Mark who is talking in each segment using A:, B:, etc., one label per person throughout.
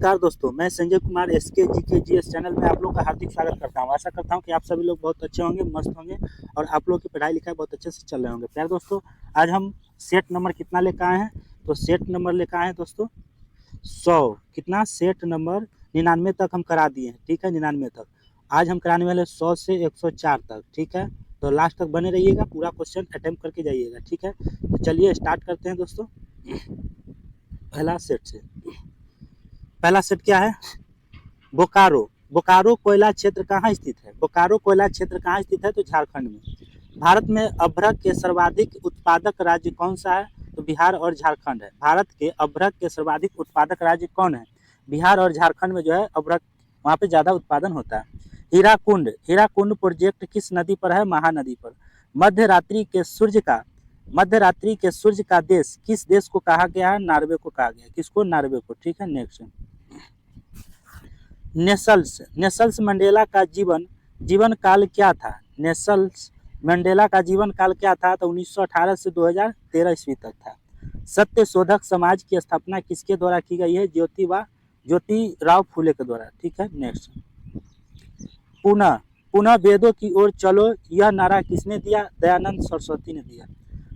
A: नमस्कार दोस्तों, मैं Sanjay Kumar SK GK GS channel में आप लोग का हार्दिक स्वागत करता हूं। आशा करता हूं कि आप सभी लोग बहुत अच्छे होंगे, मस्त होंगे और आप लोग की पढ़ाई लिखाई बहुत अच्छे से चल रहे होंगे। प्यारे दोस्तों, आज हम सेट नंबर कितना लेकर आए हैं? तो सेट नंबर लेकर आए हैं दोस्तों 100। कितना? सेट नंबर 99 तक हम करा दिए हैं, ठीक है, 99 तक। आज हम कराने वाले 100 से 104 तक, ठीक है। तो लास्ट तक बने रहिएगा, पूरा क्वेश्चन अटेम्प्ट करके जाइएगा, ठीक है। तो चलिए स्टार्ट करते हैं दोस्तों। पहला सेट से, पहला सेट क्या है? बोकारो। बोकारो कोयला क्षेत्र कहाँ स्थित है? बोकारो कोयला क्षेत्र कहाँ स्थित है? तो झारखंड में। भारत में अभ्रक के सर्वाधिक उत्पादक राज्य कौन सा है? तो बिहार और झारखंड है। भारत के अभ्रक के सर्वाधिक उत्पादक राज्य कौन है? बिहार और झारखंड में जो है अभ्रक, वहाँ पे ज़्यादा उत्पादन होता है। हीराकुंड। हीराकुंड प्रोजेक्ट किस नदी पर है? महानदी पर। मध्यरात्रि के सूर्य का देश किस देश को कहा गया है? नॉर्वे को कहा गया है। किसको? नॉर्वे को, ठीक है। नेक्स्ट, नेल्सन मंडेला का जीवन काल क्या था? नेल्सन मंडेला का जीवन काल क्या था? तो 1918 से 2013 ईस्वी तक था। सत्य शोधक समाज की स्थापना किसके द्वारा की गई है? ज्योतिराव फूले के द्वारा, ठीक है। नेक्स्ट, पुनः वेदों की ओर चलो, यह नारा किसने दिया? दयानंद सरस्वती ने दिया।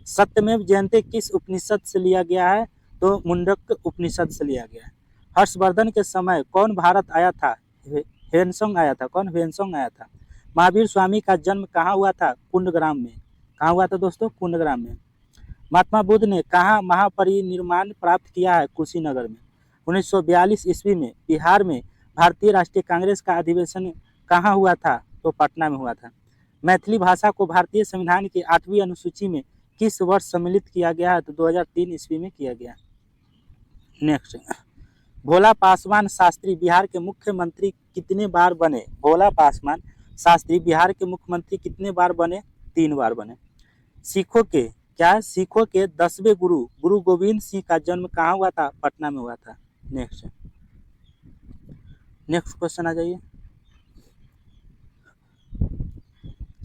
A: सत्यमेव जयते किस उपनिषद से लिया गया है? तो मुंडक उपनिषद से लिया गया है। हर्षवर्धन के समय कौन भारत आया था? ह्वेनसांग आया था। कौन? ह्वेनसांग आया था। महावीर स्वामी का जन्म कहाँ हुआ था? कुंडग्राम में। कहाँ हुआ था दोस्तों? कुंडग्राम में। महात्मा बुद्ध ने कहाँ महापरिनिर्वाण प्राप्त किया है? कुशीनगर में। 1942 ईस्वी में बिहार में भारतीय राष्ट्रीय कांग्रेस का अधिवेशन कहाँ हुआ था? तो पटना में हुआ था। मैथिली भाषा को भारतीय संविधान की 8वीं अनुसूची में किस वर्ष सम्मिलित किया गया है? तो 2003 ईस्वी में किया गया। नेक्स्ट, भोला पासवान शास्त्री बिहार के मुख्यमंत्री कितने बार बने? भोला पासवान शास्त्री बिहार के मुख्यमंत्री कितने बार बने? 3 बार बने। सिखों के 10वें गुरु गोविंद सिंह का जन्म कहाँ हुआ था? पटना में हुआ था। नेक्स्ट क्वेश्चन आ जाइए।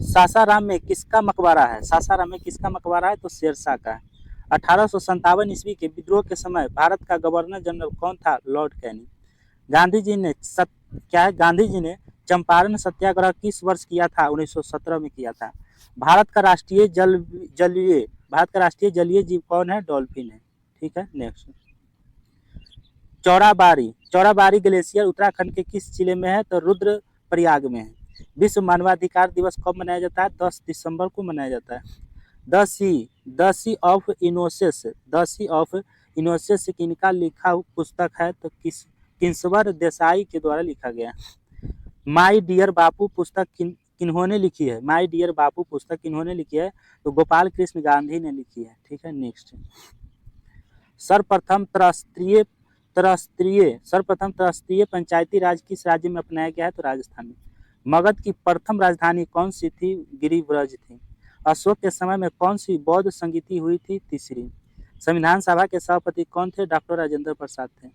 A: सासाराम में किसका मकबरा है? सासाराम में किसका मकबरा है? तो शेरशाह का है। 1857 ईस्वी के विद्रोह के समय भारत का गवर्नर जनरल कौन था? Lord Canning. गांधी जी ने चंपारण सत्याग्रह किस वर्ष किया था? 1917 में किया था। भारत का राष्ट्रीय जलीय जीव कौन है? डॉल्फिन है, ठीक है। नेक्स्ट, चौराबाड़ी ग्लेशियर उत्तराखंड के किस जिले में है? तो रुद्रप्रयाग में है। विश्व मानवाधिकार दिवस कब मनाया जाता है? 10 दिसंबर को मनाया जाता है। द सी ऑफ इनोसेंस किनका लिखा पुस्तक है? तो किंसवर देसाई के द्वारा लिखा गया। माई डियर बापू पुस्तक किन्होंने लिखी है? माई डियर बापू पुस्तक किन्होंने लिखी है? तो गोपाल कृष्ण गांधी ने लिखी है, ठीक है। नेक्स्ट, सर्वप्रथम त्रस्त्रीय पंचायती राज किस राज्य में अपनाया गया है? तो राजस्थान में। मगध की प्रथम राजधानी कौन सी थी? गिरिव्रज थी। अशोक के समय में कौन सी बौद्ध संगीति हुई थी? तीसरी। संविधान सभा के सभापति कौन थे? डॉक्टर राजेंद्र प्रसाद थे।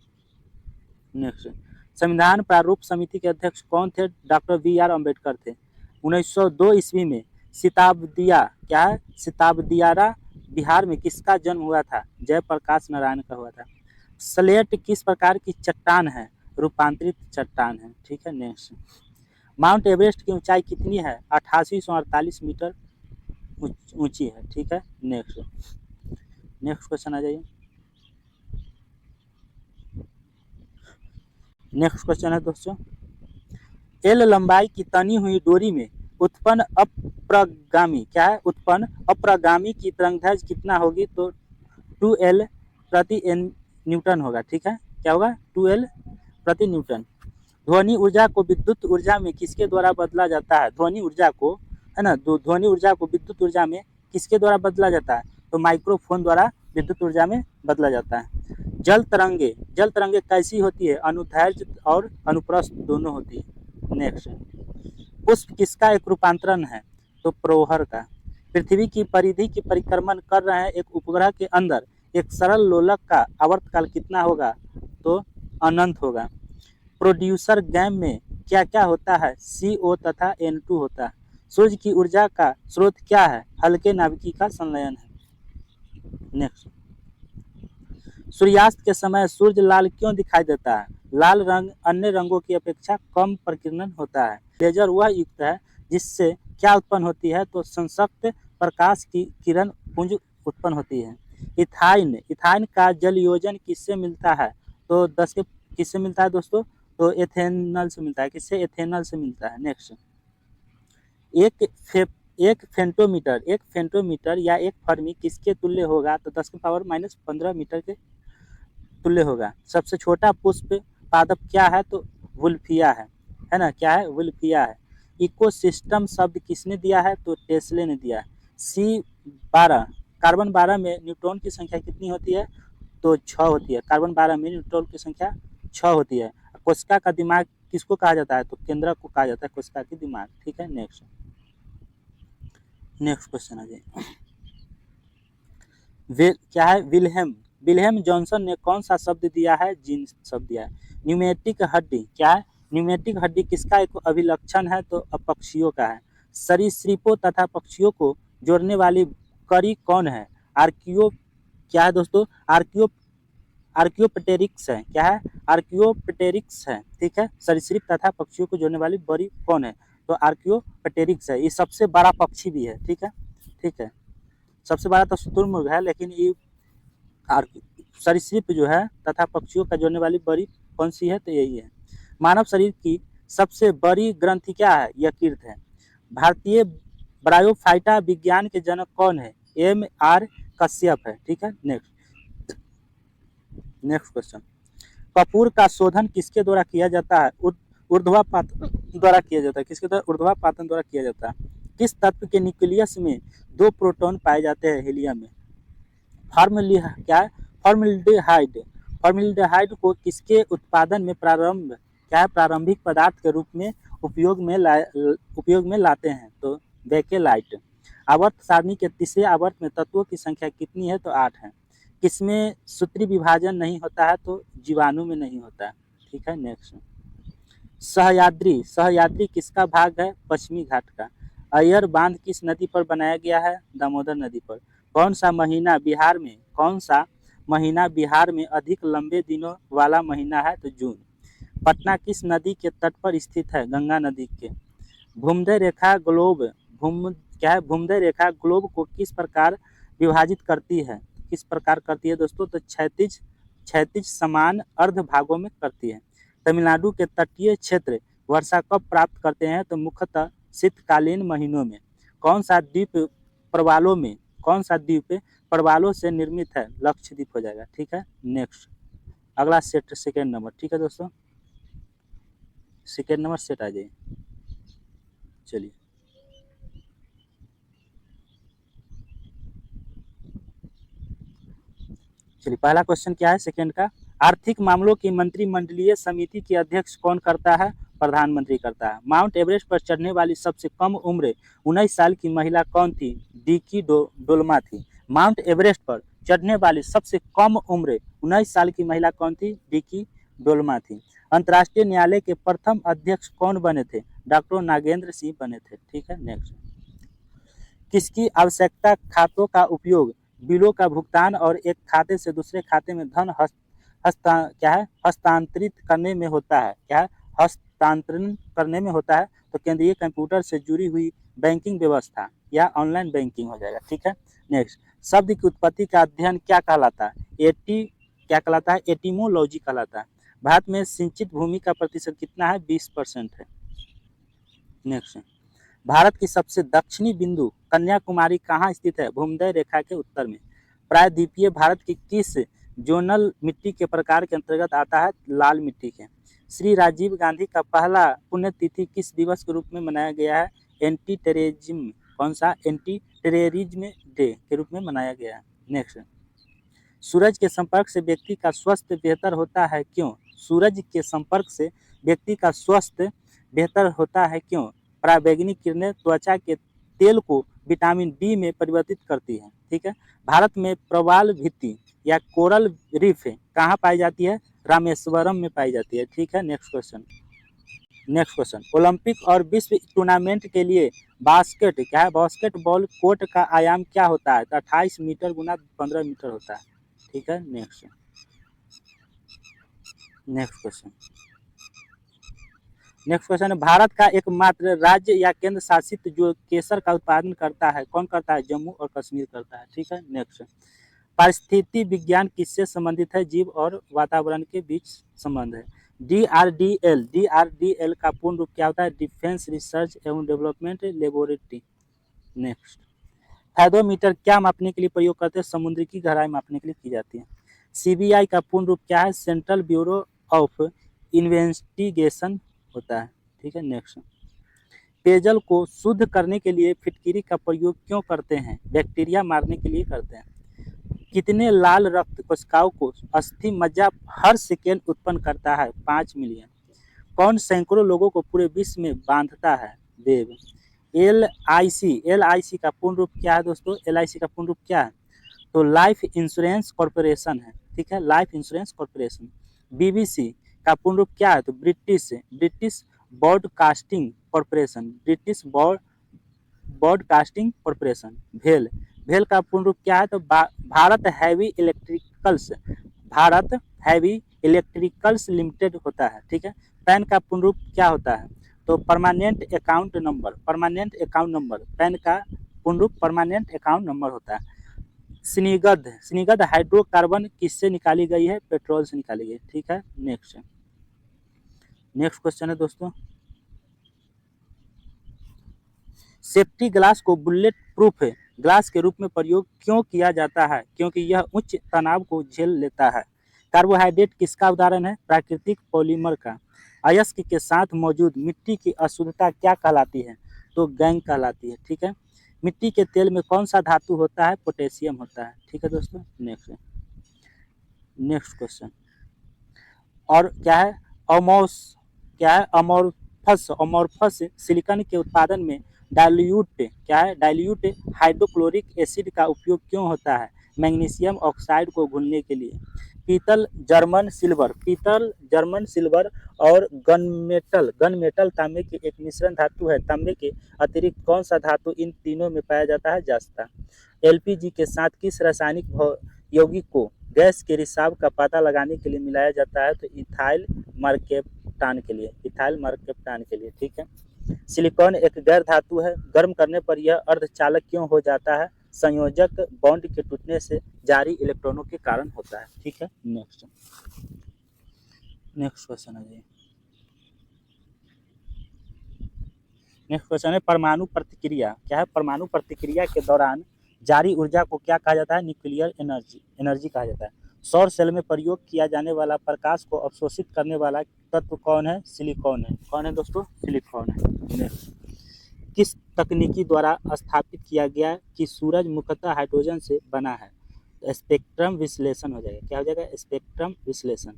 A: नेक्स्ट, संविधान प्रारूप समिति के अध्यक्ष कौन थे? डॉक्टर BR अम्बेडकर थे। 1902 ईस्वी में सिताबदियारा बिहार में किसका जन्म हुआ था? जयप्रकाश नारायण का हुआ था। स्लेट किस प्रकार की चट्टान है? रूपांतरित चट्टान है, ठीक है। नेक्स्ट, माउंट एवरेस्ट की ऊंचाई कितनी है? 8848 मीटर ऊंची है, ठीक है। नेक्स्ट क्वेश्चन आ जाइए। नेक्स्ट क्वेश्चन है दोस्तों, एल लंबाई की तनी हुई डोरी में उत्पन्न अप्रगामी की तरंगदैर्घ्य कितना होगी? तो 2L प्रति न्यूटन होगा, ठीक है। क्या होगा? 2L प्रति न्यूटन। ध्वनि ऊर्जा को विद्युत ऊर्जा में किसके द्वारा बदला जाता है? ध्वनि ऊर्जा को विद्युत ऊर्जा में किसके द्वारा बदला जाता है? तो माइक्रोफोन द्वारा विद्युत ऊर्जा में बदला जाता है। जल तरंगे कैसी होती है? अनुदैर्घ्य और अनुप्रस्थ दोनों होती है। नेक्स्ट, पुष्प किसका एक रूपांतरण है? तो प्रोहर का। पृथ्वी की परिधि की परिक्रमण कर रहे एक उपग्रह के अंदर एक सरल लोलक का आवर्तकाल कितना होगा? तो अनंत होगा। प्रोड्यूसर गैस में क्या क्या होता है? CO तथा N2 होता है। सूर्य की ऊर्जा का स्रोत क्या है? हल्के नाभिकीय का संलयन है। नेक्स्ट, सूर्यास्त के समय सूर्य लाल क्यों दिखाई देता है? लाल रंग अन्य रंगों की अपेक्षा कम प्रकीर्णन होता है। लेजर वह युक्त है जिससे क्या उत्पन्न होती है, तो संसक्त प्रकाश की किरण पुंज उत्पन्न होती है। इथाइन इथाइन का जल योजन किससे मिलता है, तो 10 के किससे मिलता है दोस्तों, तो एथेनॉल से मिलता है। किससे, एथेनॉल से मिलता है। नेक्स्ट, एक फेंटोमीटर या एक फर्मी किसके तुल्य होगा, तो 10 की पावर -15 मीटर के तुल्य होगा। सबसे छोटा पुष्प पादप क्या है, तो वुल्फिया है ना, क्या है, वुल्फिया है। इकोसिस्टम शब्द किसने दिया है, तो टेस्ले ने दिया है। C12 कार्बन 12 में न्यूट्रॉन की संख्या कितनी होती है, तो 6 होती है। कार्बन 12 में न्यूट्रॉन की संख्या 6 होती है। कोशिका का दिमाग किसको कहा जाता है, तो केंद्रक को कहा जाता है कोशिका की दिमाग। ठीक है, नेक्स्ट क्वेश्चन आ जाए। क्या है, विल्हेम जॉनसन ने कौन सा शब्द दिया है, जीन शब्द दिया है। न्यूमेटिक हड्डी क्या है, न्यूमेटिक हड्डी किसका एक अभिलक्षण है, तो पक्षियों का है। सरीसृपों तथा पक्षियों को जोड़ने वाली कड़ी कौन है, आर्कियो क्या है दोस्तों, आर्कियोप्टेरिक्स है। क्या है, आर्कियोप्टेरिक्स है। ठीक है, सरीसृप तथा पक्षियों को जोड़ने वाली बड़ी कौन है, तो आर्कियोप्टेरिक्स है। ये सबसे बड़ा पक्षी भी है। ठीक है, ठीक है, सबसे बड़ा तो शुतुरमुर्ग है, लेकिन ये सरीसृप जो है तथा पक्षियों का जोड़ने वाली बड़ी कौन सी है, तो यही है। मानव शरीर की सबसे बड़ी ग्रंथि क्या है, यकृत है। भारतीय ब्रायोफाइटा विज्ञान के जनक कौन है, M.R. कश्यप है। ठीक है, नेक्स्ट क्वेश्चन। कपूर का शोधन किसके द्वारा किया जाता है, ऊर्ध्वापातन द्वारा किया जाता है। किसके द्वारा, ऊर्ध्वापातन द्वारा किया जाता है। किस तत्व के न्यूक्लियस में 2 प्रोटॉन पाए जाते हैं, हीलियम में। क्या है, फॉर्मल्डिहाइड को किसके उत्पादन में प्रारंभिक पदार्थ के रूप में उपयोग में लाते हैं, तो बेकेलाइट। आवर्त सारणी के तीसरे आवर्त में तत्वों की संख्या कितनी है, तो 8 है। किसमें सूत्री विभाजन नहीं होता है, तो जीवाणु में नहीं होता है। ठीक है, नेक्स्ट। सह्याद्री किसका भाग है, पश्चिमी घाट का। अय्यर बांध किस नदी पर बनाया गया है, दामोदर नदी पर। कौन सा महीना बिहार में अधिक लंबे दिनों वाला महीना है, तो जून। पटना किस नदी के तट पर स्थित है, गंगा नदी के। भूमध्य रेखा ग्लोब को किस प्रकार विभाजित करती है, दोस्तों, तो क्षैतिज समान अर्ध भागों में करती है। तमिलनाडु के तटीय क्षेत्र वर्षा कब प्राप्त करते हैं, तो मुख्यतः शीतकालीन महीनों में। कौन सा द्वीप प्रवालों से निर्मित है, लक्षद्वीप हो जाएगा। ठीक है, नेक्स्ट अगला सेट सेकेंड नंबर। ठीक है दोस्तों, सेकेंड नंबर सेट आ जाइए। चलिए, पहला क्वेश्चन क्या है, सेकेंड का। आर्थिक मामलों की मंत्रिमंडलीय समिति की अध्यक्ष कौन करता है, प्रधानमंत्री करता है। माउंट एवरेस्ट पर चढ़ने वाली सबसे कम उम्र 19 साल की महिला कौन थी, डिकी डोल्मा थी। माउंट एवरेस्ट पर चढ़ने वाली सबसे कम उम्र 19 साल की महिला कौन थी, डिकी डोल्मा थी। अंतर्राष्ट्रीय न्यायालय के प्रथम अध्यक्ष कौन बने थे, डॉक्टर नागेंद्र सिंह बने थे। ठीक है, नेक्स्ट। किसकी आवश्यकता खातों का उपयोग बिलों का भुगतान और एक खाते से दूसरे खाते में धन हस्तांतरित करने में होता है। हस्तांतरण करने में होता है, तो केंद्रीय कंप्यूटर से जुड़ी हुई बैंकिंग व्यवस्था या ऑनलाइन बैंकिंग हो जाएगा। ठीक है, नेक्स्ट। शब्द की उत्पत्ति का अध्ययन क्या कहलाता है, एटिमोलॉजी कहलाता है। भारत में सिंचित भूमि का प्रतिशत कितना है, 20% है। नेक्स्ट, भारत की सबसे दक्षिणी बिंदु कन्याकुमारी कहाँ स्थित है, भूमध्य रेखा के उत्तर में। प्रायद्वीपीय भारत की किस जोनल मिट्टी के प्रकार के अंतर्गत आता है, लाल मिट्टी के। श्री राजीव गांधी का पहला पुण्यतिथि किस दिवस के रूप में मनाया गया है, एंटी टेररिज्म डे के रूप में मनाया गया है। नेक्स्ट, सूरज के संपर्क से व्यक्ति का स्वास्थ्य बेहतर होता है, क्यों। सूरज के संपर्क से व्यक्ति का स्वास्थ्य बेहतर होता है, क्यों। पराबैंगनी किरणें त्वचा के तेल को विटामिन डी में परिवर्तित करती है। ठीक है, भारत में प्रवाल भित्ति या कोरल रीफ कहाँ पाई जाती है, रामेश्वरम में पाई जाती है। ठीक है, नेक्स्ट क्वेश्चन। ओलंपिक और विश्व टूर्नामेंट के लिए बास्केटबॉल कोर्ट का आयाम क्या होता है, तो 28 मीटर गुना 15 मीटर होता है। ठीक है, next. Next question. Next question है, भारत का एकमात्र राज्य या केंद्र शासित जो केसर का उत्पादन करता है, कौन करता है? जम्मू और कश्मीर करता है। ठीक है, नेक्स्ट। पारिस्थितिकी विज्ञान किससे संबंधित है? जीव और वातावरण के बीच संबंध है। डीआरडीएल का पूर्ण रूप क्या होता है? डिफेंस रिसर्च एवं डेवलपमेंट लेबोरेटरी। नेक्स्ट। थर्मोमीटर क्या मापने के लिए प्रयोग करते हैं? समुद्र की गहराई मापने के लिए की जाती है। सीबीआई का पूर्ण रूप क्या है? सेंट्रल ब्यूरो ऑफ इन्वेस्टिगेशन होता है। ठीक है, नेक्स्ट। पेयजल को शुद्ध करने के लिए फिटकिरी का प्रयोग क्यों करते हैं? बैक्टीरिया मारने के लिए करते हैं। कितने लाल रक्त कोशिकाओं को अस्थि मज्जा हर सेकेंड उत्पन्न करता है? 5 मिलियन। कौन सैकड़ों लोगों को पूरे विश्व में बांधता है? वेब। एल आई सी का पूर्ण रूप क्या है दोस्तों? एल.आई.सी का पूर्ण रूप क्या है? तो लाइफ इंश्योरेंस कॉर्पोरेशन है। ठीक है, लाइफ इंश्योरेंस कॉर्पोरेशन। बीबीसी का पूर्ण रूप क्या है? तो British broadcasting corporation, British broadcasting corporation. भेल का पूर्ण रूप क्या है? तो भारत हैवी इलेक्ट्रिकल्स लिमिटेड होता है। ठीक है, पैन का पूर्ण रूप क्या होता है? तो परमानेंट अकाउंट नंबर। पैन का पूर्ण रूप परमानेंट अकाउंट नंबर होता है। स्निग्ध हाइड्रोकार्बन किससे निकाली गई है? पेट्रोल से निकाली गई। ठीक है, नेक्स्ट क्वेश्चन है दोस्तों, सेफ्टी ग्लास को बुलेट प्रूफ ग्लास के रूप में प्रयोग क्यों किया जाता है? क्योंकि यह उच्च तनाव को झेल लेता है। कार्बोहाइड्रेट किसका उदाहरण है? प्राकृतिक पॉलीमर का। अयस्क के साथ मौजूद मिट्टी की अशुद्धता क्या कहलाती है? तो गैंग कहलाती है। ठीक है, मिट्टी के तेल में कौन सा धातु होता है? पोटेशियम होता है। ठीक है दोस्तों, नेक्स्ट क्वेश्चन। और क्या है? अमोर्फस सिलिकॉन के उत्पादन में डाइल्यूट हाइड्रोक्लोरिक एसिड का उपयोग क्यों होता है? मैग्नीशियम ऑक्साइड को घुलने के लिए। पीतल जर्मन सिल्वर और गनमेटल तांबे की एक मिश्रण धातु है। तांबे के अतिरिक्त कौन सा धातु इन तीनों में पाया जाता है? जस्ता। एलपीजी के साथ किस रासायनिक यौगिक को गैस के रिसाव का पता लगाने के लिए मिलाया जाता है? तो इथाइल मरकेप्टान के लिए। ठीक है, सिलिकॉन एक गैर धातु है। गर्म करने पर यह अर्धचालक क्यों हो जाता है? संयोजक बॉन्ड के टूटने से जारी इलेक्ट्रॉनों के कारण होता है। ठीक है, नेक्स्ट क्वेश्चन है जी। नेक्स्ट क्वेश्चन है, परमाणु प्रतिक्रिया क्या है? परमाणु प्रतिक्रिया के दौरान जारी ऊर्जा को क्या कहा जाता है? न्यूक्लियर एनर्जी कहा जाता है। सौर सेल में प्रयोग किया जाने वाला प्रकाश को अवशोषित करने वाला तत्व कौन है? सिलिकॉन है। कौन है दोस्तों? सिलिकॉन है। किस तकनीकी द्वारा स्थापित किया गया कि सूरज मुख्यतः हाइड्रोजन से बना है? स्पेक्ट्रम विश्लेषण हो जाएगा। क्या हो जाएगा? स्पेक्ट्रम विश्लेषण।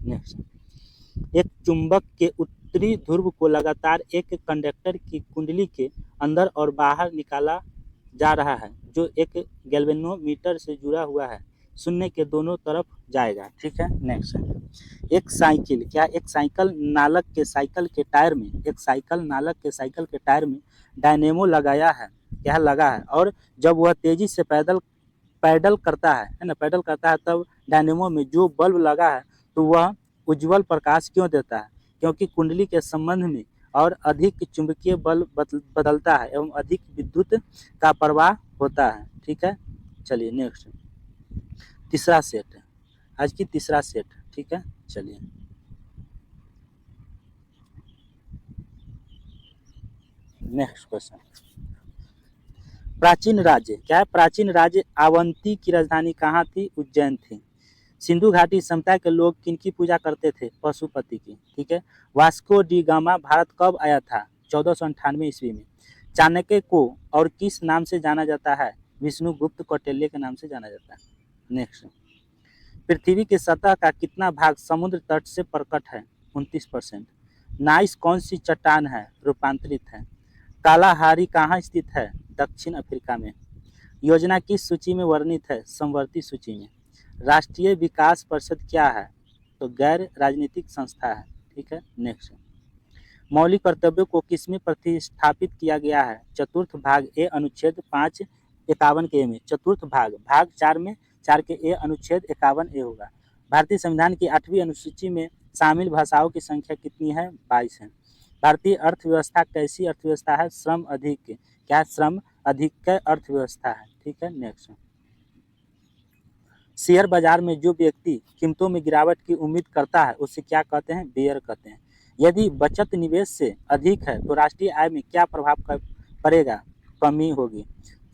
A: नेक्स्ट। एक चुंबक के उत्तरी ध्रुव को लगातार एक कंडक्टर की कुंडली के अंदर और बाहर निकाला जा रहा है जो एक गैल्वेनोमीटर से जुड़ा हुआ है, शून्य के दोनों तरफ जाएगा। ठीक है, नेक्स्ट। एक साइकिल नालक के साइकिल के टायर में डायनेमो लगाया है। क्या लगा है? और जब वह तेजी से पैडल करता है तब डायनेमो में जो बल्ब लगा है तो वह उज्ज्वल प्रकाश क्यों देता है? क्योंकि कुंडली के संबंध में और अधिक चुंबकीय बल बदलता है एवं अधिक विद्युत का प्रवाह होता है। ठीक है, चलिए नेक्स्ट। तीसरा सेट है आज की तीसरा सेट। ठीक है, चलिए नेक्स्ट क्वेश्चन। प्राचीन राज्य क्या है? प्राचीन राज्य अवंती की राजधानी कहाँ थी? उज्जैन थी। सिंधु घाटी सभ्यता के लोग किनकी पूजा करते थे? पशुपति की। ठीक है, वास्को डी गामा भारत कब आया था? 1498 ईस्वी में। चाणक्य को और किस नाम से जाना जाता है? विष्णुगुप्त कौटिल्य के नाम से जाना जाता है। नेक्स्ट। पृथ्वी की सतह का कितना भाग समुद्र तट से प्रकट है? 29%। नाइस कौन सी चट्टान है? रूपांतरित है। कालाहारी कहाँ स्थित है? दक्षिण अफ्रीका में। योजना किस सूची में वर्णित है? समवर्ती सूची में। राष्ट्रीय विकास परिषद क्या है? तो गैर राजनीतिक संस्था है। ठीक है, नेक्स्ट। मौलिक कर्तव्यों को किसमें प्रतिस्थापित किया गया है? चतुर्थ भाग ए अनुच्छेद 551 के ए में। चतुर्थ भाग 4 में 4 के ए अनुच्छेद 51 ए होगा। भारतीय संविधान की 8वीं अनुसूची में शामिल भाषाओं की संख्या कितनी है? 22 है। भारतीय अर्थव्यवस्था कैसी अर्थव्यवस्था है? श्रम अधिक, क्या श्रम अधिक अर्थव्यवस्था है। ठीक है, नेक्स्ट। शेयर बाजार में जो व्यक्ति कीमतों में गिरावट की उम्मीद करता है उसे क्या कहते हैं? बेयर कहते हैं। यदि बचत निवेश से अधिक है तो राष्ट्रीय आय में क्या प्रभाव पड़ेगा? कमी होगी।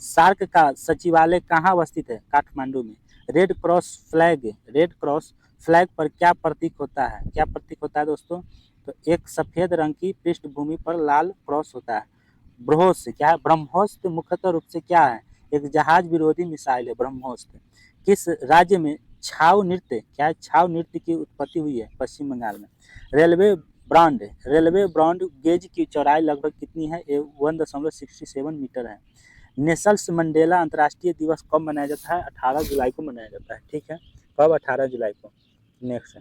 A: सार्क का सचिवालय कहाँ अवस्थित है? काठमांडू में। रेड क्रॉस फ्लैग पर क्या प्रतीक होता है? क्या प्रतीक होता है दोस्तों? तो एक सफेद रंग की पृष्ठभूमि पर लाल क्रॉस होता है। ब्रह्मोस्त्र मुख्यतः रूप से क्या है? एक जहाज विरोधी मिसाइल है ब्रह्मोस्त्र। किस राज्य में छाव नृत्य की उत्पत्ति हुई है? पश्चिम बंगाल में। रेलवे ब्रॉड गेज की चौड़ाई लगभग कितनी है? 1.67 मीटर है। नेल्सन मंडेला अंतर्राष्ट्रीय दिवस कब मनाया जाता है? 18 जुलाई को मनाया जाता है। ठीक है, कब? 18 जुलाई को। नेक्स्ट,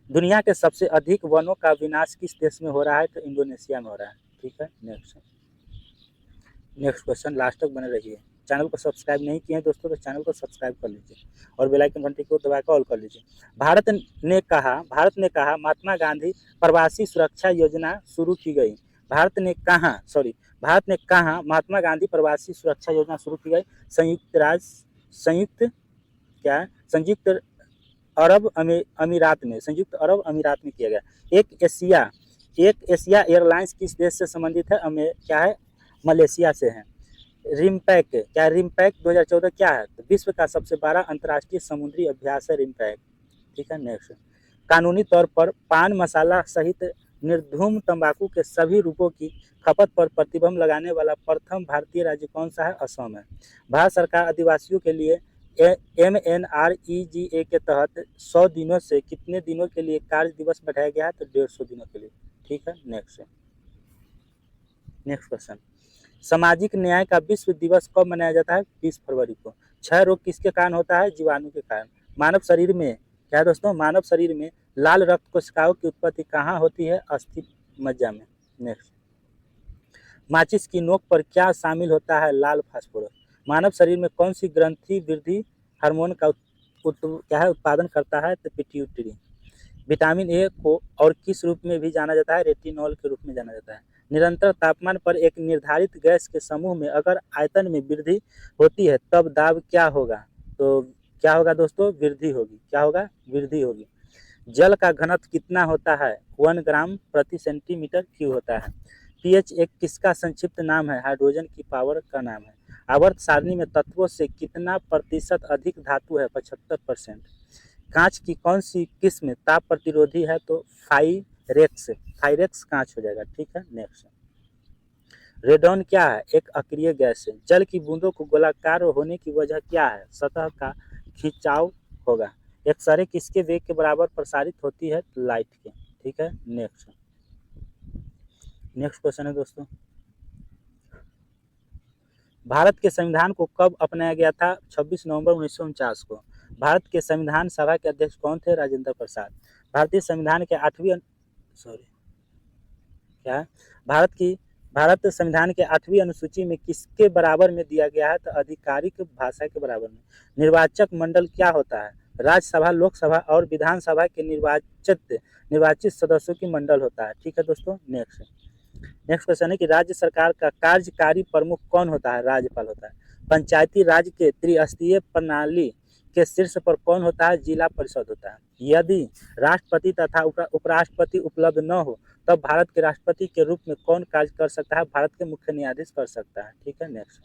A: दुनिया के सबसे अधिक वनों का विनाश किस देश में हो रहा है? तो इंडोनेशिया में हो रहा है। ठीक है, नेक्स्ट क्वेश्चन, लास्ट तक बने रहिए। चैनल को सब्सक्राइब नहीं किए हैं दोस्तों तो चैनल को सब्सक्राइब कर लीजिए और बेल आइकन घंटी को दबाकर ऑल कर लीजिए। भारत ने कहा महात्मा गांधी प्रवासी सुरक्षा योजना शुरू की गई। भारत ने कहा महात्मा गांधी प्रवासी सुरक्षा योजना शुरू की गई। संयुक्त अरब अमीरात में किया गया। एक एशिया एयरलाइंस किस देश से संबंधित है? क्या है? मलेशिया से है। रिमपैक 2014 क्या है? तो विश्व का सबसे बड़ा अंतर्राष्ट्रीय समुद्री अभ्यास है रिमपैक। ठीक है, नेक्स्ट, कानूनी तौर पर पान मसाला सहित निर्धूम तंबाकू के सभी रूपों की खपत पर प्रतिबंध लगाने वाला प्रथम भारतीय राज्य कौन सा है? असम है। भारत सरकार आदिवासियों के लिए MNREGA के तहत 100 दिनों से कितने दिनों के लिए कार्य दिवस बढ़ाया गया है? तो 150 दिनों के लिए। ठीक है, नेक्स्ट क्वेश्चन, सामाजिक न्याय का विश्व दिवस कब मनाया जाता है? 20 फरवरी को। क्षय रोग किसके कारण होता है? जीवाणु के कारण। मानव शरीर में क्या दोस्तों? मानव शरीर में लाल रक्त कोशिकाओं की उत्पत्ति कहाँ होती है? अस्थि मज्जा में। नेक्स्ट, माचिस की नोक पर क्या शामिल होता है? लाल फास्फोरस। मानव शरीर में कौन सी ग्रंथि वृद्धि हार्मोन का उत्पादन करता है? तो पिट्यूटरी। विटामिन ए को और किस रूप में भी जाना जाता है? रेटिनॉल के रूप में जाना जाता है। निरंतर तापमान पर एक निर्धारित गैस के समूह में अगर आयतन में वृद्धि होती है तब दाब क्या होगा? तो क्या होगा दोस्तों? वृद्धि होगी। क्या होगा? वृद्धि होगी। जल का घनत्व कितना होता है? 1 ग्राम प्रति सेंटीमीटर क्यूब होता है। pH एक किसका संक्षिप्त नाम है? हाइड्रोजन की पावर का नाम है। आवर्त सारणी में तत्वों से कितना प्रतिशत अधिक धातु है? 75%। कांच की कौन सी किस्म ताप प्रतिरोधी है? तो फाइरेक्स कांच हो जाएगा। ठीक है, नेक्स्ट, रेडॉन क्या है? एक अक्रिय गैस है। जल की बूंदों को गोलाकार होने की वजह क्या है? सतह का खिंचाव होगा। एक्सरे किसके वेग के बराबर प्रसारित होती है? लाइट के। ठीक है, नेक्स्ट क्वेश्चन है दोस्तों, भारत के संविधान को कब अपनाया गया था? 26 नवंबर 1949 को। भारत के संविधान सभा के अध्यक्ष कौन थे? राजेंद्र प्रसाद। भारतीय संविधान के भारत संविधान के 8वीं अनुसूची में किसके बराबर में दिया गया है? तो आधिकारिक भाषा के बराबर में। निर्वाचक मंडल क्या होता है? राज्यसभा, लोकसभा और विधानसभा के निर्वाचित सदस्यों की मंडल होता है। ठीक है दोस्तों, नेक्स्ट क्वेश्चन है कि राज्य सरकार का कार्यकारी प्रमुख कौन होता है? राज्यपाल होता है। पंचायती राज के त्रिस्तरीय प्रणाली के शीर्ष पर कौन होता है? जिला परिषद होता है। यदि राष्ट्रपति तथा उपराष्ट्रपति उपलब्ध न हो तब भारत के राष्ट्रपति के रूप में कौन कार्य कर सकता है? भारत के मुख्य न्यायाधीश कर सकता है। ठीक है, नेक्स्ट,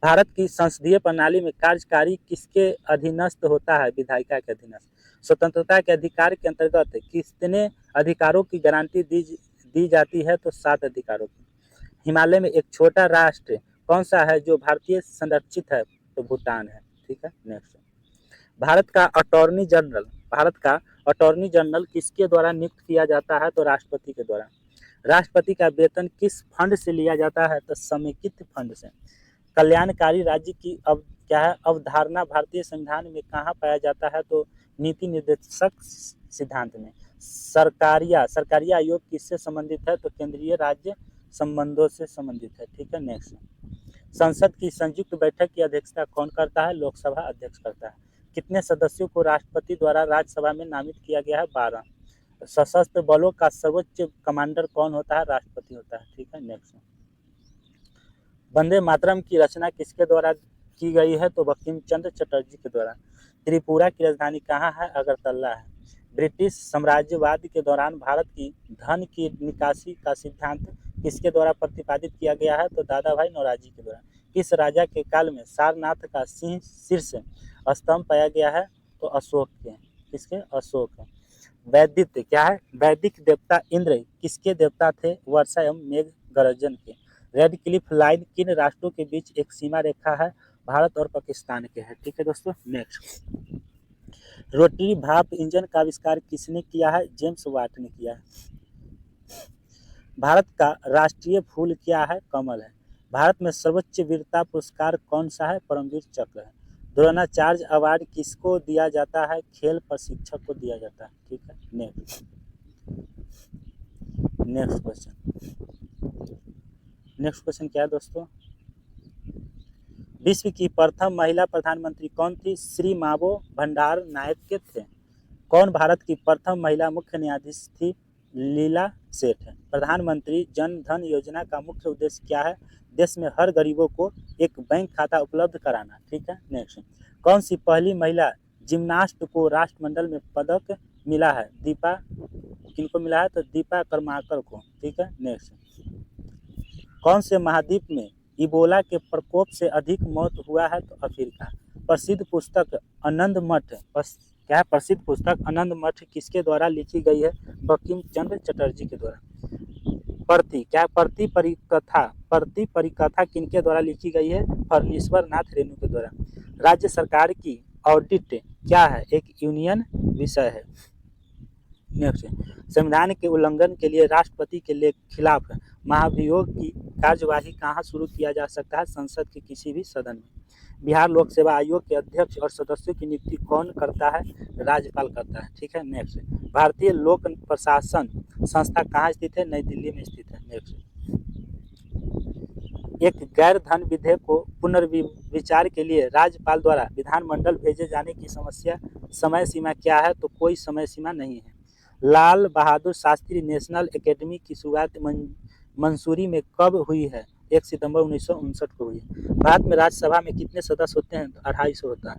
A: भारत की संसदीय प्रणाली में कार्यकारी किसके अधीनस्थ होता है? विधायिका के अधीनस्थ। स्वतंत्रता के अधिकार के अंतर्गत कितने अधिकारों की गारंटी दी जाती है? तो 7 अधिकारों की। हिमालय में एक छोटा राष्ट्र कौन सा है जो भारतीय संरक्षित है? तो भूटान है। ठीक है, नेक्स्ट, भारत का अटॉर्नी जनरल किसके द्वारा नियुक्त किया जाता है? तो राष्ट्रपति के द्वारा। राष्ट्रपति का वेतन किस फंड से लिया जाता है? तो समेकित फंड से। कल्याणकारी राज्य की अवधारणा भारतीय संविधान में कहाँ पाया जाता है? तो नीति निर्देशक सिद्धांत में। सरकारिया आयोग किससे संबंधित है? तो केंद्रीय राज्य संबंधों से संबंधित है। ठीक है, नेक्स्ट, संसद की संयुक्त बैठक की अध्यक्षता कौन करता है? लोकसभा अध्यक्ष करता है। कितने सदस्यों को राष्ट्रपति द्वारा राज्यसभा में नामित किया गया है? 12। सशस्त्र बलों का सर्वोच्च कमांडर कौन होता है? राष्ट्रपति होता है। ठीक है, नेक्स्ट। वंदे मातरम की रचना किसके द्वारा की गई है? तो बंकिम चंद्र चटर्जी के द्वारा। त्रिपुरा की राजधानी कहाँ है? अगरतला है। ब्रिटिश साम्राज्यवाद के दौरान भारत की धन की निकासी का सिद्धांत किसके द्वारा प्रतिपादित किया गया है? तो दादा भाई नौरोजी के द्वारा। किस राजा के काल में सारनाथ का सिंह शीर्ष स्तंभ पाया गया है? तो अशोक के। किसके? अशोक है। वैदित्य क्या है? वैदिक देवता इंद्र किसके देवता थे? वर्षा एवं मेघ गर्जन के। रेड क्लिफ लाइन किन राष्ट्रों के बीच एक सीमा रेखा है? भारत और पाकिस्तान के है। ठीक है दोस्तों, नेक्स्ट। रोटरी भाप इंजन का आविष्कार किसने किया है? जेम्स वाट ने किया है। भारत का राष्ट्रीय फूल क्या है? कमल है। भारत में सर्वोच्च वीरता पुरस्कार कौन सा है? परमवीर चक्र है। द्रोणाचार्य अवार्ड किसको दिया जाता है? खेल प्रशिक्षक को दिया जाता है। ठीक है, नेक्स्ट। नेक्स्ट क्वेश्चन क्या है दोस्तों? विश्व की प्रथम महिला प्रधानमंत्री कौन थी? श्री मावो भंडार नायक के थे। कौन भारत की प्रथम महिला मुख्य न्यायाधीश थी? लीला सेठ है। प्रधानमंत्री जन धन योजना का मुख्य उद्देश्य क्या है? देश में हर गरीबों को एक बैंक खाता उपलब्ध कराना। ठीक है, नेक्स्ट। कौन सी पहली महिला जिम्नास्ट को राष्ट्रमंडल में पदक मिला है? दीपा किनको मिला है? तो दीपा कर्माकर को। ठीक है, नेक्स्ट। कौन से महाद्वीप में इबोला के प्रकोप से अधिक मौत हुआ है? तो अफ्रीका। प्रसिद्ध पुस्तक आनंद मठ क्या है? प्रसिद्ध पुस्तक आनंद मठ किसके द्वारा लिखी गई है? बंकिम चंद्र चटर्जी के द्वारा। प्रति परिकथा किनके द्वारा लिखी गई है? फर्नीश्वर नाथ रेणु के द्वारा। राज्य सरकार की ऑडिट क्या है? एक यूनियन विषय है। नेक्स्ट। संविधान के उल्लंघन के लिए राष्ट्रपति के खिलाफ महाभियोग की कार्यवाही कहाँ शुरू किया जा सकता है? संसद के किसी भी सदन में। बिहार लोक सेवा आयोग के अध्यक्ष और सदस्यों की नियुक्ति कौन करता है? राज्यपाल करता है। ठीक है, नेक्स्ट। भारतीय लोक प्रशासन संस्था कहाँ स्थित है? नई दिल्ली में स्थित है। नेक्स्ट। एक गैर धन विधेयक को पुनर्विचार के लिए राज्यपाल द्वारा विधानमंडल भेजे जाने की समय सीमा क्या है? तो कोई समय सीमा नहीं है। लाल बहादुर शास्त्री नेशनल एकेडमी की शुरुआत मंसूरी में कब हुई है? 1 सितंबर 1959 को हुई है। भारत में राज्यसभा में कितने सदस्य होते हैं? तो 250 होता है।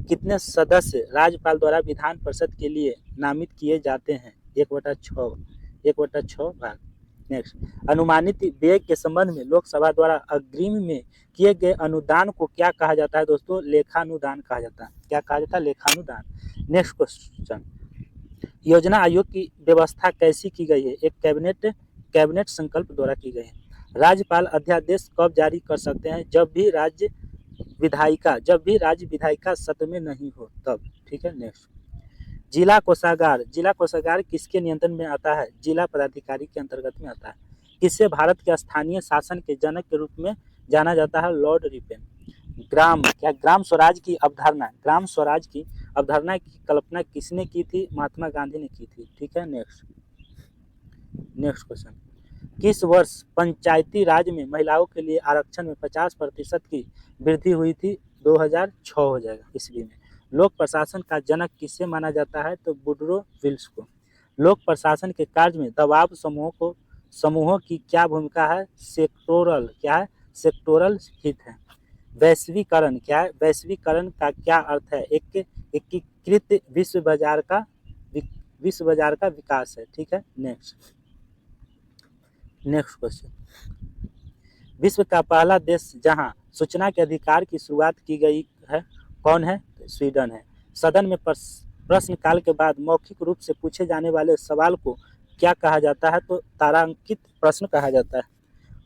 A: कितने सदस्य राज्यपाल द्वारा विधान परिषद के लिए नामित किए जाते हैं? 1/6 भाग। नेक्स्ट। अनुमानित व्यय के संबंध में लोकसभा द्वारा अग्रिम में किए गए अनुदान को क्या कहा जाता है दोस्तों? लेखानुदान कहा जाता है। क्या कहा जाता है? लेखानुदान। Next question. योजना आयोग की व्यवस्था कैसी की गई है? एक कैबिनेट संकल्प द्वारा की गई है। राज्यपाल अध्यादेश कब जारी कर सकते हैं? जब भी राज्य विधायिका सत्र में नहीं हो तब। ठीक है, नेक्स्ट। जिला कोषागार किसके नियंत्रण में आता है? जिला पदाधिकारी के अंतर्गत में आता है। किसे भारत के स्थानीय शासन के जनक के रूप में जाना जाता है? Lord Ripon. ग्राम स्वराज की अवधारणा की कल्पना किसने की थी? महात्मा गांधी ने की थी। ठीक है, नेक्स्ट क्वेश्चन। किस वर्ष पंचायती राज में महिलाओं के लिए आरक्षण में 50% की वृद्धि हुई थी? 2006 हो जाएगा ईस्वी में। लोक प्रशासन का जनक किसे माना जाता है? तो वुडरो विल्स को। लोक प्रशासन के कार्य में दबाव समूहों की क्या भूमिका है? सेक्टोरल हित है। वैश्वीकरण क्या है? वैश्वीकरण का क्या अर्थ है? एकीकृत विश्व बाजार का विकास है। ठीक है, नेक्स्ट क्वेश्चन। विश्व का पहला देश जहां सूचना के अधिकार की शुरुआत की गई है कौन है? स्वीडन है। सदन में प्रश्नकाल के बाद मौखिक रूप से पूछे जाने वाले सवाल को क्या कहा जाता है? तो तारांकित प्रश्न कहा जाता है।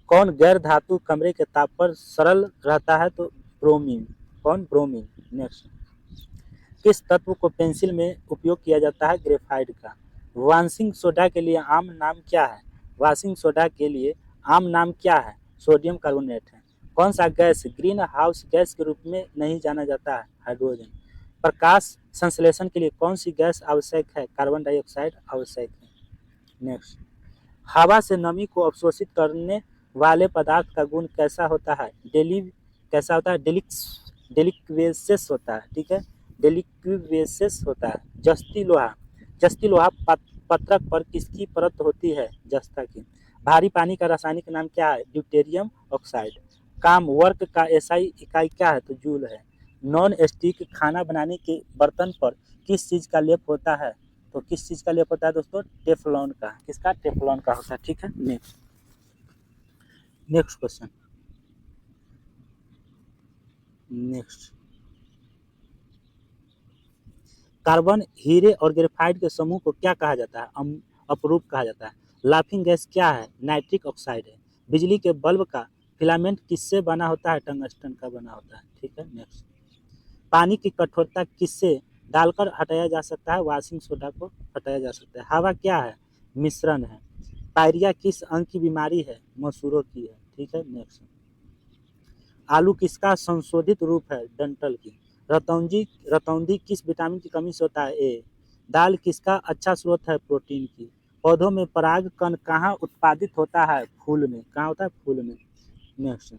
A: कौन गैर धातु कमरे के ताप पर सरल रहता है? तो ब्रोमीन। ब्रोमीन। नेक्स्ट। किस तत्व को पेंसिल में उपयोग किया जाता है? ग्रेफाइट का। वाशिंग सोडा के लिए आम नाम क्या है? सोडियम कार्बोनेट है। कौन सा गैस ग्रीन हाउस गैस के रूप में नहीं जाना जाता है? हाइड्रोजन। प्रकाश संश्लेषण के लिए कौन सी गैस आवश्यक है? कार्बन डाइऑक्साइड आवश्यक है। नेक्स्ट। हवा से नमी को अवशोषित करने वाले पदार्थ का गुण कैसा होता है? डेलिक्वेसेस होता है। ठीक है, डेलिक्विवेसेस होता है। जस्ती लोहा पत्रक पर किसकी परत होती है? जस्ता की। भारी पानी का रासायनिक नाम क्या है? Deuterium oxide. काम वर्क का एसआई इकाई क्या है? तो जूल है। नॉन स्टिक खाना बनाने के बर्तन पर किस चीज का लेप होता है? तो किस चीज का लेप होता है दोस्तों? टेफ्लॉन का। किसका? टेफ्लॉन का होता है। ठीक है, नेक्स्ट क्वेश्चन। नेक्स्ट, कार्बन, हीरे और ग्रेफाइट के समूह को क्या कहा जाता है? अपरूप कहा जाता है। लाफिंग गैस क्या है? नाइट्रिक ऑक्साइड है। बिजली के बल्ब का फिलामेंट किससे बना होता है? टंगस्टन का बना होता है। ठीक है, नेक्स्ट। पानी की कठोरता किससे डालकर हटाया जा सकता है? वॉशिंग सोडा को हटाया जा सकता है। हवा क्या है? मिश्रण है। पायरिया किस अंग की बीमारी है? मसूरों की है। ठीक है, नेक्स्ट। आलू किसका संशोधित रूप है? डंठल की। रतौंधी किस विटामिन की कमी से होता है? ए। दाल किसका अच्छा स्रोत है? प्रोटीन की। पौधों में पराग कण कहाँ उत्पादित होता है? फूल में। कहाँ होता है? फूल में। नेक्स्ट,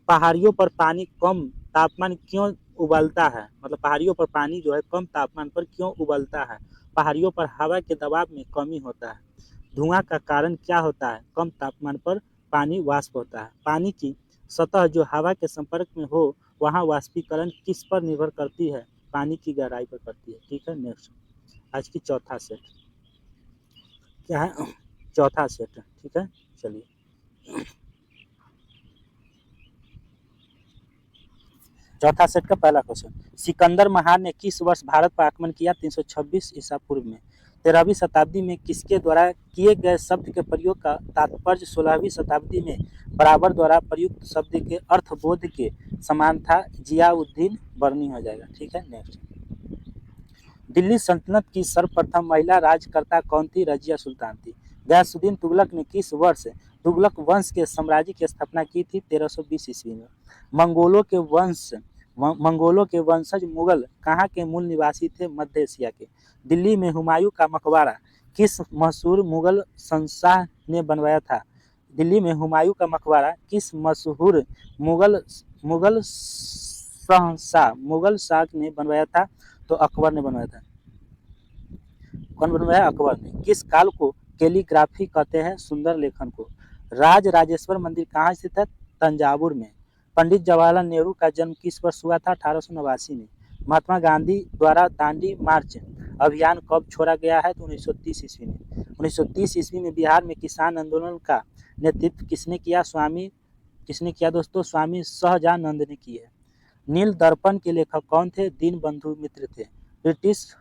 A: पहाड़ियों पर पानी कम तापमान क्यों उबलता है? मतलब पहाड़ियों पर पानी जो है कम तापमान पर क्यों उबलता है? पहाड़ियों पर हवा के दबाव में कमी होता है। धुआं का कारण क्या होता है? कम तापमान पर पानी वाष्प होता है। पानी की सतह जो हवा के संपर्क में हो वहाँ वाष्पीकरण किस पर निर्भर करती है? पानी की गहराई पर करती है। ठीक है, नेक्स्ट। आज की चौथा सेट क्या है? चौथा सेट। ठीक है, चलिए। चौथा सेट का पहला क्वेश्चन, सिकंदर महान ने किस वर्ष भारत पर आक्रमण किया? 326 ईसा पूर्व में। 13वीं शताब्दी में किसके द्वारा किए गए शब्द के प्रयोग का तात्पर्य 16वीं शताब्दी में बराबर द्वारा प्रयुक्त शब्द के अर्थबोध के समान था? जियाउद्दीन बर्नी हो जाएगा। ठीक है, नेक्स्ट। दिल्ली सल्तनत की सर्वप्रथम महिला राज्यकर्ता कौन थी? रजिया सुल्तान थी। गयासुद्दीन तुगलक ने किस वर्ष तुगलक वंश के साम्राज्य की स्थापना की थी? 1320 ईस्वी में। मंगोलों के वंशज मुगल कहाँ के मूल निवासी थे? मध्य एशिया के। दिल्ली में हुमायूं का मकबरा किस मशहूर मुगल शहंशाह ने बनवाया था? दिल्ली में हुमायूं का मकबरा किस मशहूर मुगल मुगल शाह ने बनवाया था? तो अकबर ने बनवाया था। कौन बनवाया? अकबर ने। किस काल को कैलीग्राफी कहते हैं? सुंदर लेखन को। राज राजेश्वर मंदिर कहाँ स्थित है? तंजावुर में। पंडित जवाहरलाल नेहरू का जन्म किस वर्ष हुआ था? 1889 में। महात्मा गांधी द्वारा दांडी मार्च अभियान कब छोड़ा गया है? तो 1930 ईस्वी में। 1930 ईस्वी में बिहार में किसान आंदोलन का नेतृत्व किसने किया? किसने किया दोस्तों? स्वामी सहजानंद ने किया। नील दर्पण के लेखक कौन थे? दीनबंधु मित्र थे। ब्रिटिश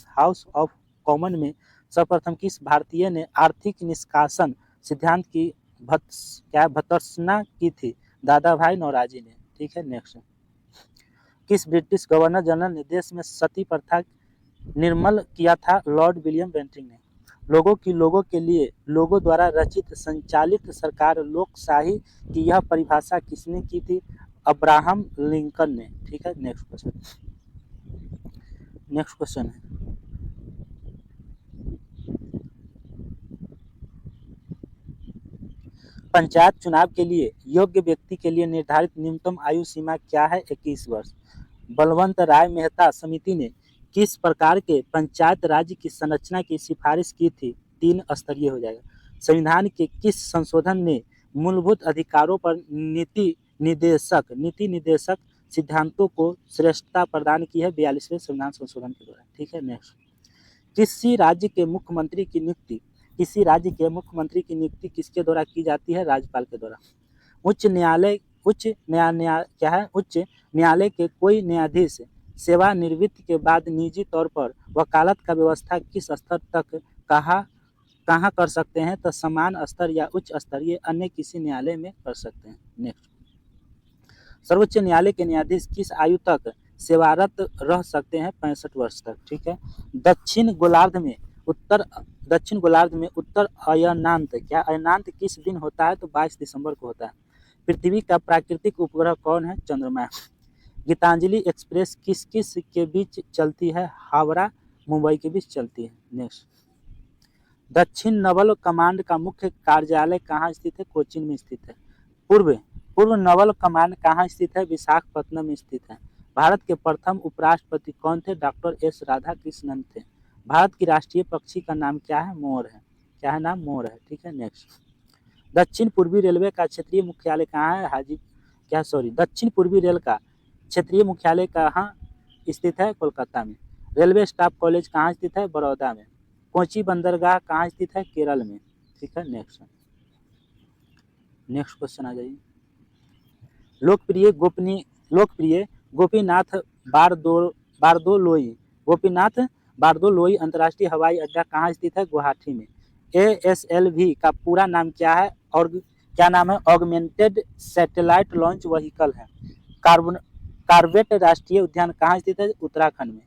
A: हाउस ऑफ कॉमन में सर्वप्रथम किस भारतीय ने आर्थिक निष्कासन सिद्धांत की भर्त्सना की थी? दादा भाई नौरोजी ने। ठीक है, नेक्स्ट। किस ब्रिटिश गवर्नर जनरल ने देश में सती प्रथा निर्मल किया था? लॉर्ड विलियम बेंटिंक ने। लोगों के लिए लोगों द्वारा रचित संचालित सरकार लोकशाही की यह परिभाषा किसने की थी? अब्राहम लिंकन ने। ठीक है, नेक्स्ट क्वेश्चन है, पंचायत चुनाव के लिए योग्य व्यक्ति के लिए निर्धारित न्यूनतम आयु सीमा क्या है? 21 वर्ष। बलवंत राय मेहता समिति ने किस प्रकार के पंचायत राज्य की संरचना की सिफारिश की थी? 3 स्तरीय हो जाएगा। संविधान के किस संशोधन ने मूलभूत अधिकारों पर नीति निर्देशक सिद्धांतों को श्रेष्ठता प्रदान की है? 42वें संविधान संशोधन के द्वारा। ठीक है, नेक्स्ट। किसी राज्य के मुख्यमंत्री की नियुक्ति किसके द्वारा की जाती है? राज्यपाल के द्वारा। उच्च न्यायालय के कोई न्यायाधीश सेवानिवृत्ति के बाद निजी तौर पर वकालत का व्यवस्था किस स्तर तक कहाँ कर सकते हैं? तो समान स्तर या उच्च स्तरीय अन्य किसी न्यायालय में कर सकते हैं। नेक्स्ट, सर्वोच्च न्यायालय के न्यायाधीश किस आयु तक सेवारत रह सकते हैं? 65 वर्ष तक। ठीक है। दक्षिण गोलार्ध में उत्तर अयनांत किस दिन होता है? तो 22 दिसंबर को होता है। पृथ्वी का प्राकृतिक उपग्रह कौन है? चंद्रमा। गीतांजलि एक्सप्रेस किस किस के बीच चलती है? हावड़ा मुंबई के बीच चलती है। नेक्स्ट, दक्षिण नवल कमांड का मुख्य कार्यालय कहाँ स्थित है? कोचीन में स्थित है। पूर्व नवल कमांड कहाँ स्थित है? विशाखापत्तनम में स्थित है। भारत के प्रथम उपराष्ट्रपति कौन थे? डॉक्टर एस राधाकृष्णन थे। भारत की राष्ट्रीय पक्षी का नाम क्या है? मोर है। क्या है नाम? मोर है। ठीक है, नेक्स्ट। दक्षिण पूर्वी रेलवे का क्षेत्रीय मुख्यालय कहाँ है? दक्षिण पूर्वी रेल का क्षेत्रीय मुख्यालय कहाँ स्थित है? कोलकाता में। रेलवे स्टाफ कॉलेज कहाँ स्थित है? बड़ौदा में। कोची बंदरगाह कहाँ स्थित है? केरल में। ठीक है, नेक्स्ट क्वेश्चन आ जाइए। लोकप्रिय गोपीनाथ बारदोलोई अंतर्राष्ट्रीय हवाई अड्डा कहाँ स्थित है? गुवाहाटी में। ASLV का पूरा नाम क्या है और क्या नाम है? ऑगमेंटेड सैटेलाइट लॉन्च व्हीकल है। कार्बेट राष्ट्रीय उद्यान कहाँ स्थित है? उत्तराखंड में।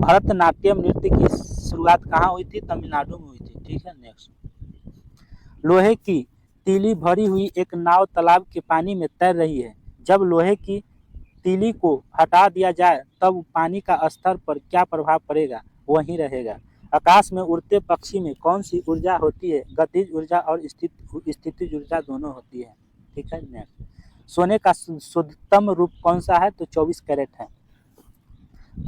A: भरतनाट्यम नृत्य की शुरुआत कहाँ हुई थी? तमिलनाडु में हुई थी। ठीक है, नेक्स्ट। लोहे की तीली भरी हुई एक नाव तालाब के पानी में तैर रही है। जब लोहे की तीली को हटा दिया जाए तब पानी का स्तर पर क्या प्रभाव पड़ेगा? वहीं रहेगा। आकाश में उड़ते पक्षी में कौन सी ऊर्जा होती है? गतिज ऊर्जा और स्थितिज ऊर्जा दोनों होती है। ठीक है, नेक्स्ट। सोने का शुद्धतम रूप कौन सा है? तो 24 कैरेट है।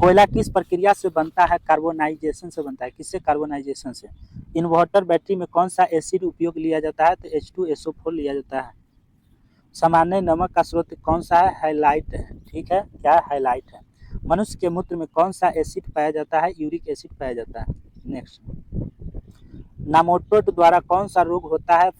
A: कोयला किस प्रक्रिया से बनता है? कार्बोनाइजेशन से बनता है। किससे? कार्बोनाइजेशन से। इन्वर्टर बैटरी में कौन सा एसिड उपयोग लिया जाता है? तो H2SO4 लिया जाता है। सामान्य नमक का स्रोत कौन सा है? हाइलाइट है। ठीक है, क्या हाइलाइट है। मनुष्य के मूत्र में कौन सा एसिड पाया जाता है? यूरिक एसिड पाया जाता है। नेक्स्ट। नामोटोट द्वारा कौन सा रोग होता है?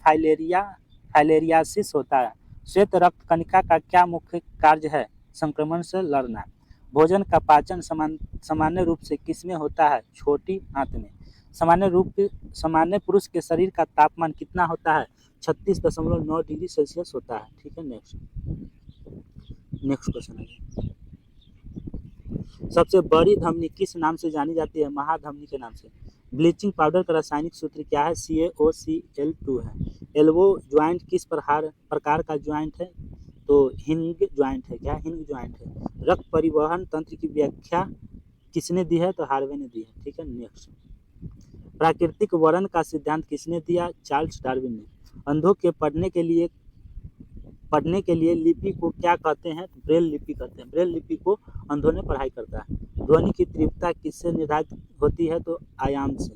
A: फाइलेरियासिस होता है। श्वेत रक्त कणिका का क्या मुख्य कार्य है? संक्रमण से लड़ना। भोजन का पाचन सामान्य रूप से किसमें होता है? छोटी आंत में। सामान्य पुरुष के शरीर का तापमान कितना होता है? 36.9 डिग्री सेल्सियस होता है। ठीक है, नेक्स्ट क्वेश्चन है। सबसे बड़ी धमनी किस नाम से जानी जाती है? महाधमनी के नाम से। ब्लीचिंग पाउडर का रासायनिक सूत्र क्या है? CaOCl2 है। एल्बो ज्वाइंट किस प्रकार का ज्वाइंट है? तो हिंग ज्वाइंट है। क्या हिंग ज्वाइंट है। रक्त परिवहन तंत्र की व्याख्या किसने दी है? तो हार्वे ने दी है। ठीक है, नेक्स्ट। प्राकृतिक वर्ण का सिद्धांत किसने दिया? चार्ल्स डार्विन ने। अंधों के पढ़ने के लिए लिपि को क्या कहते हैं? ब्रेल लिपि कहते हैं। ब्रेल लिपि को अंधों ने पढ़ाई करता है। ध्वनि की तीव्रता किससे निर्धारित होती है? तो आयाम से।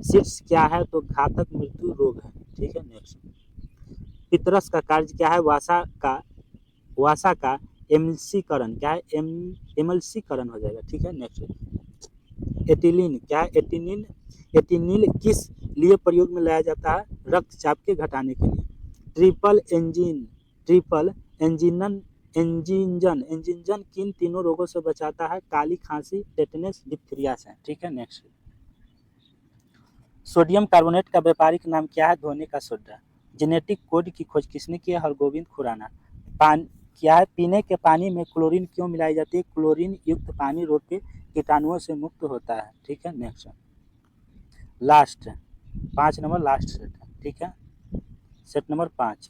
A: सिट्स क्या है? तो घातक मृत्यु रोग है। ठीक है, नेक्स्ट। पितरस का कार्य क्या है? वासा का एमल्सीकरण। क्या है? एमल्सीकरण हो जाएगा। ठीक है, नेक्स्ट। एटिलीन क्या है? एटिनिल किस लिए प्रयोग में लाया जाता है? रक्तचाप के घटाने के लिए। ट्रिपल एंजिन किन तीनों रोगों से बचाता है? काली खांसी, टेटनस, डिप्थीरिया से। ठीक है, नेक्स्ट। सोडियम कार्बोनेट का व्यापारिक नाम क्या है? धोने का सोडा। जेनेटिक कोड की खोज किसने की है? हरगोविंद खुराना। क्या है? पीने के पानी में क्लोरीन क्यों मिलाई जाती है? क्लोरीन युक्त पानी रोग के कीटाणुओं से मुक्त होता है। ठीक है, next. Last 5 number last set है। ठीक है, सेट नंबर 5।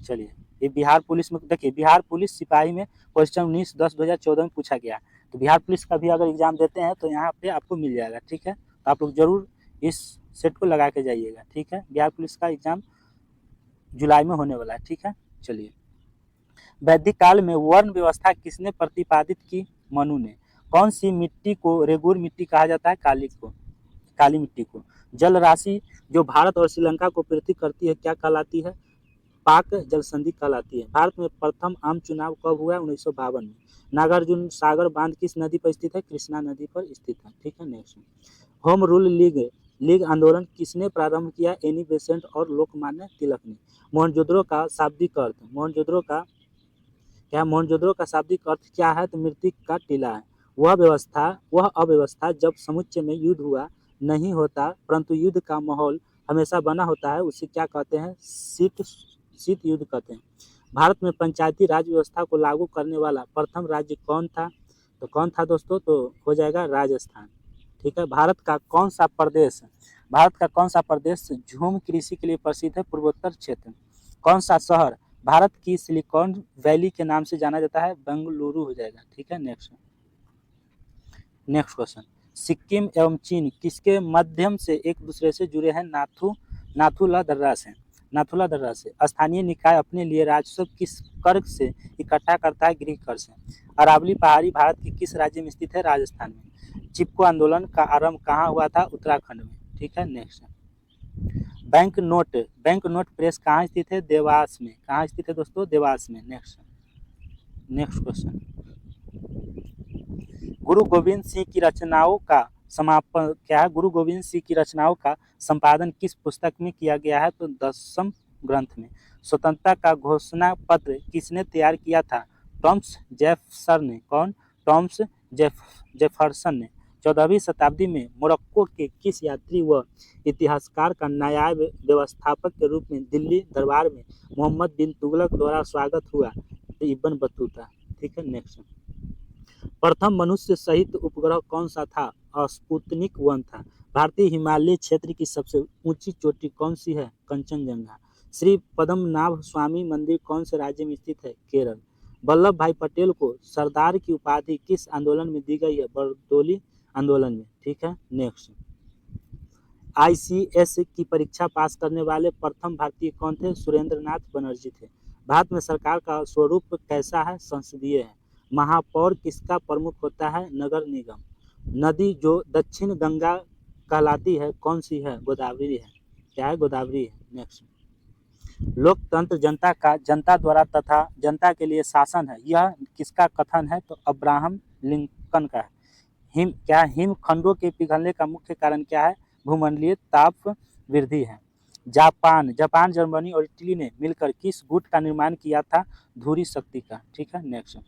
A: चलिए, ये बिहार पुलिस में देखिए, बिहार पुलिस सिपाही में क्वेश्चन 19/10/2014 में पूछा गया। तो बिहार पुलिस का भी अगर एग्जाम देते हैं तो यहाँ पे आपको मिल जाएगा। ठीक है, तो आप लोग जरूर इस सेट को लगा के जाइएगा। ठीक है, बिहार पुलिस का एग्जाम जुलाई में होने वाला है। ठीक है, चलिए। वैदिक काल में वर्ण व्यवस्था किसने प्रतिपादित की? मनु ने। कौन सी मिट्टी को रेगुर मिट्टी कहा जाता है? काली मिट्टी को। जल राशि जो भारत और श्रीलंका को पृथक करती है क्या कहलाती है? पाक जल संधि कहलाती है। भारत में प्रथम आम चुनाव कब हुआ? 1952 में। नागार्जुन सागर बांध किस नदी पर स्थित है? कृष्णा नदी पर स्थित है। ठीक है, नेक्स्ट। होम रूल लीग आंदोलन किसने प्रारंभ किया? एनी बेसेंट और लोकमान्य तिलक ने। मोहनजोदड़ो का शाब्दिक अर्थ मोहनजोदड़ो का शाब्दिक अर्थ क्या है? तो मृतिक का टीला है। वह अव्यवस्था जब समुच्चय में युद्ध हुआ नहीं होता परंतु युद्ध का माहौल हमेशा बना होता है, उसे क्या कहते हैं? शीत युद्ध कहते हैं। भारत में पंचायती राज व्यवस्था को लागू करने वाला प्रथम राज्य कौन था? तो कौन था दोस्तों? तो हो जाएगा राजस्थान। ठीक है। भारत का कौन सा प्रदेश झूम कृषि के लिए प्रसिद्ध है? पूर्वोत्तर क्षेत्र। कौन सा शहर भारत की सिलिकॉन वैली के नाम से जाना जाता है? बेंगलुरु हो जाएगा। ठीक है, नेक्स्ट क्वेश्चन। सिक्किम एवं चीन किसके माध्यम से एक दूसरे से जुड़े हैं? नाथू ला दर्रा से। नाथुला दर्रा से। स्थानीय निकाय अपने लिए राजस्व किस कर से इकट्ठा करता है? गृह कर से। अरावली पहाड़ी भारत के किस राज्य में स्थित है? राजस्थान में। चिपको आंदोलन का आरंभ कहाँ हुआ था? उत्तराखंड में। ठीक है, नेक्स्ट। बैंक नोट प्रेस कहाँ स्थित है? देवास में। कहाँ स्थित है दोस्तों? देवास में। Next question. गुरु गोविंद सिंह की रचनाओं का समापन क्या है? गुरु गोविंद सिंह की रचनाओं का संपादन किस पुस्तक में किया गया है? तो 10वीं ग्रंथ में। स्वतंत्रता का घोषणा पत्र किसने तैयार किया था? टॉमस जेफरसन ने। कौन? टॉमस जेफरसन ने। 14वीं शताब्दी में मोरक्को के किस यात्री व इतिहासकार का नायब व्यवस्थापक के रूप में दिल्ली दरबार में मोहम्मद बिन तुगलक द्वारा स्वागत हुआ? तो इब्न बतूता। ठीक है, नेक्स्ट। प्रथम मनुष्य सहित उपग्रह कौन सा था? स्पुतनिक 1 था। भारतीय हिमालय क्षेत्र की सबसे ऊंची चोटी कौन सी है? कंचनजंगा। श्री पद्मनाभ स्वामी मंदिर कौन से राज्य में स्थित है? केरल। वल्लभ भाई पटेल को सरदार की उपाधि किस आंदोलन में दी गई है? बरदौली आंदोलन में। ठीक है, नेक्स्ट। ICS की परीक्षा पास करने वाले प्रथम भारतीय कौन थे? सुरेंद्रनाथ बनर्जी थे। भारत में सरकार का स्वरूप कैसा है? संसदीय है। महापौर किसका प्रमुख होता है? नगर निगम। नदी जो दक्षिण गंगा कहलाती है कौन सी है? गोदावरी है। क्या है? गोदावरी है। नेक्स्ट। लोकतंत्र जनता द्वारा तथा जनता के लिए शासन है, यह किसका कथन है? तो अब्राहम लिंकन का है। हिमखंडों के पिघलने का मुख्य कारण क्या है? भूमंडलीय ताप वृद्धि है। जापान, जर्मनी और इटली ने मिलकर किस गुट का निर्माण किया था? धुरी शक्ति का। ठीक है, नेक्स्ट।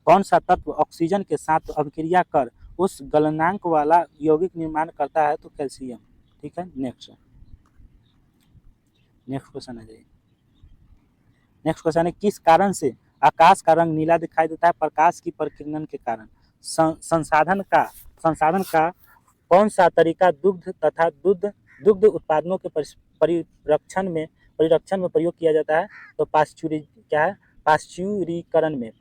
A: कौन सा तत्व ऑक्सीजन के साथ अभिक्रिया कर उस गलनांक वाला यौगिक निर्माण करता है? तो कैल्शियम। ठीक है, नेक्स्ट क्वेश्चन आ जाइए। नेक्स्ट क्वेश्चन है, किस कारण से आकाश का रंग नीला दिखाई देता है? प्रकाश की परिकिरण के कारण। संसाधन का कौन सा तरीका दुग्ध उत्पादनों के परिरक्षण में प्रयोग किया जाता है? तो पाश्चुरीकरण में।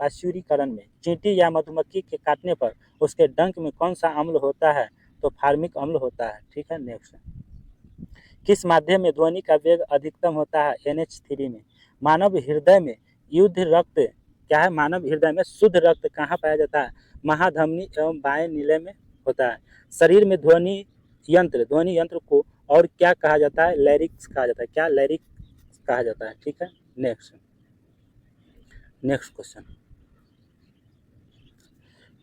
A: चींटी या मधुमक्खी के काटने पर उसके डंक में कौन सा अम्ल होता है? तो फार्मिक अम्ल होता है। ठीक है, नेक्स्ट। किस माध्यम में ध्वनि का वेग अधिकतम होता है? NH3 में। मानव हृदय में शुद्ध रक्त कहाँ पाया जाता है? महाधमनी एवं बाएं नीले में होता है। शरीर में ध्वनि यंत्र को और क्या कहा जाता है? लैरिक्स कहा जाता है। क्या? लैरिक्स कहा जाता है। ठीक है, नेक्स्ट क्वेश्चन।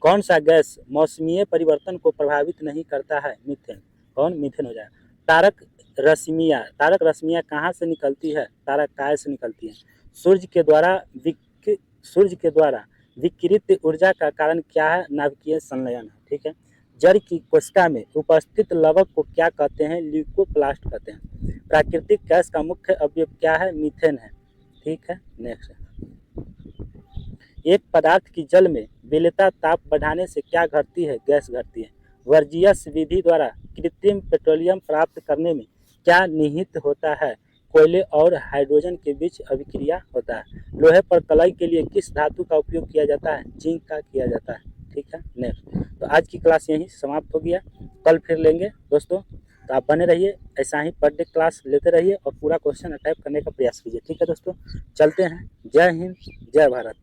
A: कौन सा गैस मौसमीय परिवर्तन को प्रभावित नहीं करता है? मीथेन। कौन? मीथेन हो जाएगा। तारक रश्मियाँ कहाँ से निकलती है? तारकाय से निकलती है। सूर्य के द्वारा विकिरित ऊर्जा का कारण क्या है? नाभिकीय संलयन है। ठीक है। जड़ की कोशिका में उपस्थित लवक को क्या कहते हैं? ल्यूकोप्लास्ट कहते हैं। प्राकृतिक गैस का मुख्य अवयव क्या है? मीथेन है। ठीक है, नेक्स्ट। एक पदार्थ की जल में विलेयता ताप बढ़ाने से क्या घटती है? गैस घटती है। वर्जियस विधि द्वारा कृत्रिम पेट्रोलियम प्राप्त करने में क्या निहित होता है? कोयले और हाइड्रोजन के बीच अभिक्रिया होता है। लोहे पर कलाई के लिए किस धातु का उपयोग किया जाता है? जिंक का किया जाता है। ठीक है, नेक्स्ट। तो आज की क्लास यहीं समाप्त हो गया। कल फिर लेंगे दोस्तों, तो आप बने रहिए, ऐसा ही पर डे क्लास लेते रहिए और पूरा क्वेश्चन अटैम्प्ट करने का प्रयास कीजिए। ठीक है दोस्तों, चलते हैं। जय हिंद, जय भारत।